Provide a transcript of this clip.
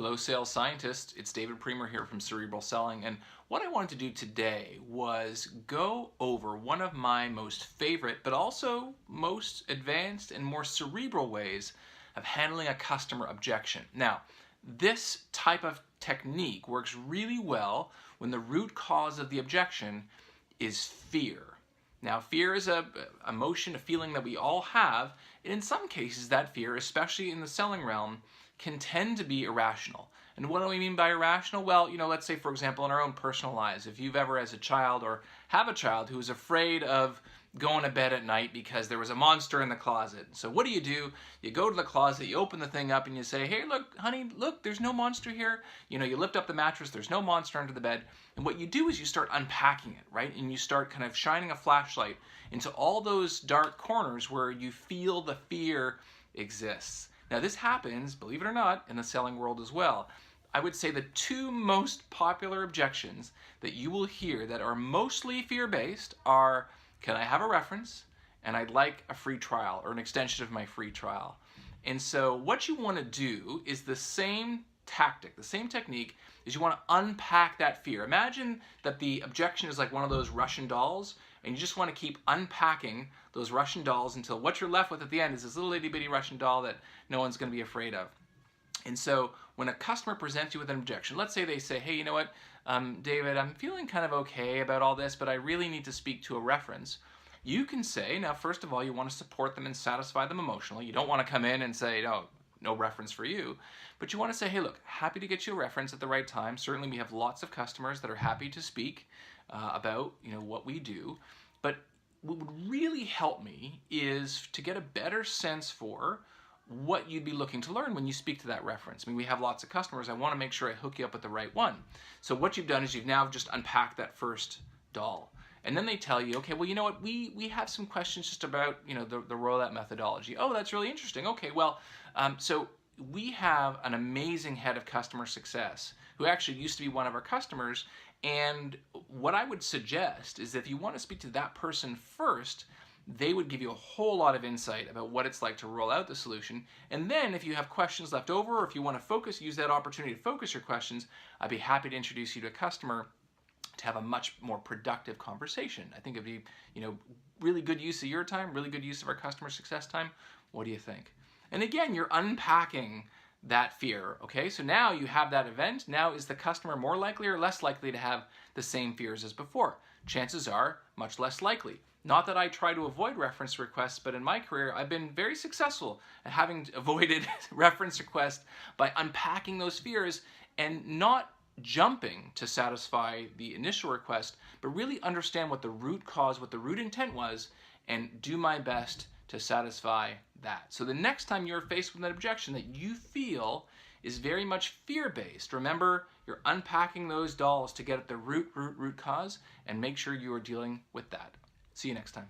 Hello sales scientists, it's David Priemer here from Cerebral Selling, and what I wanted to do today was go over one of my most favorite but also most advanced and more cerebral ways of handling a customer objection. Now, this type of technique works really well when the root cause of the objection is fear. Now, fear is a emotion, a feeling that we all have, and in some cases that fear, especially in the selling realm, can tend to be irrational. And what do we mean by irrational? Well, let's say, for example, in our own personal lives, if you've ever as a child or have a child who is afraid of going to bed at night because there was a monster in the closet. So what do? You go to the closet, you open the thing up and you say, hey, look, honey, look, there's no monster here. You lift up the mattress, there's no monster under the bed. And what you do is you start unpacking it, right? And you start kind of shining a flashlight into all those dark corners where you feel the fear exists. Now this happens, believe it or not, in the selling world as well. I would say the two most popular objections that you will hear that are mostly fear-based are, can I have a reference? And I'd like a free trial or an extension of my free trial. And so what you want to do is the same tactic, the same technique, is you want to unpack that fear. Imagine that the objection is like one of those Russian dolls, and you just want to keep unpacking those Russian dolls until what you're left with at the end is this little itty bitty Russian doll that no one's going to be afraid of. And so when a customer presents you with an objection, let's say they say, hey, you know what, David, I'm feeling kind of okay about all this, but I really need to speak to a reference. You can say, now, first of all, you want to support them and satisfy them emotionally. You don't want to come in and say, no reference for you. But you want to say, hey, look, happy to get you a reference at the right time. Certainly we have lots of customers that are happy to speak about what we do. But what would really help me is to get a better sense for what you'd be looking to learn when you speak to that reference. I mean, we have lots of customers. I want to make sure I hook you up with the right one. So what you've done is you've now just unpacked that first doll. And then they tell you, okay, well, you know what, we have some questions just about, the rollout methodology. Oh, that's really interesting. Okay, well, so we have an amazing head of customer success who actually used to be one of our customers. And what I would suggest is that if you want to speak to that person first, they would give you a whole lot of insight about what it's like to roll out the solution. And then if you have questions left over, or if you want to use that opportunity to focus your questions, I'd be happy to introduce you to a customer to have a much more productive conversation. I think it'd be, really good use of your time, really good use of our customer success time. What do you think? And again, you're unpacking that fear, okay? So now you have that event. Now is the customer more likely or less likely to have the same fears as before? Chances are much less likely. Not that I try to avoid reference requests, but in my career, I've been very successful at having avoided reference requests by unpacking those fears and not jumping to satisfy the initial request, but really understand what the root cause, what the root intent was, and do my best to satisfy that. So the next time you're faced with an objection that you feel is very much fear-based, remember, you're unpacking those dolls to get at the root cause and make sure you are dealing with that. See you next time.